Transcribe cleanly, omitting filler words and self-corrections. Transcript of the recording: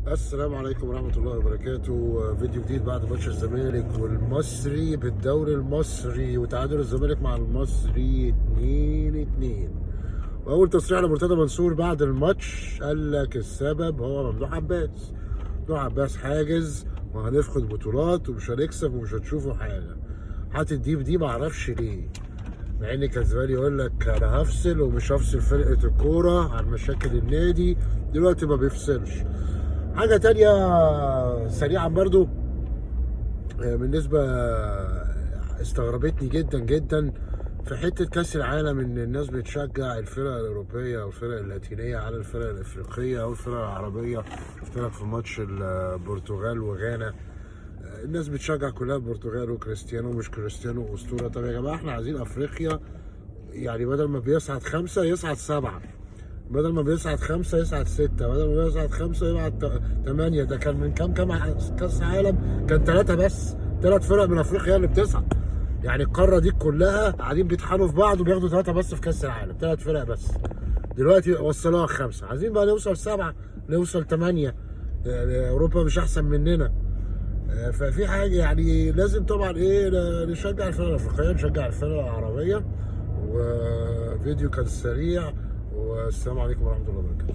السلام عليكم ورحمة الله وبركاته. فيديو جديد بعد ماتش الزمالك والمصري بالدوري المصري وتعادل الزمالك مع المصري 2-2. وأول تصريح لمرتضى منصور بعد الماتش قال لك السبب هو ممدوح عباس. ممدوح عباس حاجز وهنفقد بطولات ومش هنكسب ومش هتشوفوا حاجة. حاطط دي معرفش ليه، مع ان كان يقول لك انا هفصل ومش هفصل فرقة الكورة عن مشاكل النادي، دلوقتي ما بيفصلش. حاجة تانية سريعا برضو، بالنسبة استغربتني جدا جدا في حتة كأس العالم ان الناس بتشجع الفرق الأوروبية أو الفرق اللاتينية على الفرق الأفريقية أو الفرق العربية. شفت لك في ماتش البرتغال وغانا الناس بتشجع كلها البرتغال وكريستيانو، مش كريستيانو أسطورة. طب يا جماعة احنا عايزين أفريقيا يعني بدل ما بيصعد 5 يصعد 7، بدل ما بيصعد 5 يصعد 6، بدل ما بيصعد 5 يبعد 8. ده كان من كام كاس عالم كان 3 بس، 3 فرق من افريقيا هي اللي بتصعد. يعني القاره دي كلها قاعدين بيطحنوا في بعض وبياخدوا 3 بس في كاس العالم، 3 فرق بس. دلوقتي وصلوها 5، عايزين بقى نوصل 7 نوصل 8. اوروبا مش احسن مننا. ففي حاجه يعني لازم طبعا ايه، نشجع الفرق الافريقيه نشجع الفرق العربيه. وفيديو كان سريع، والسلام عليكم ورحمه الله وبركاته.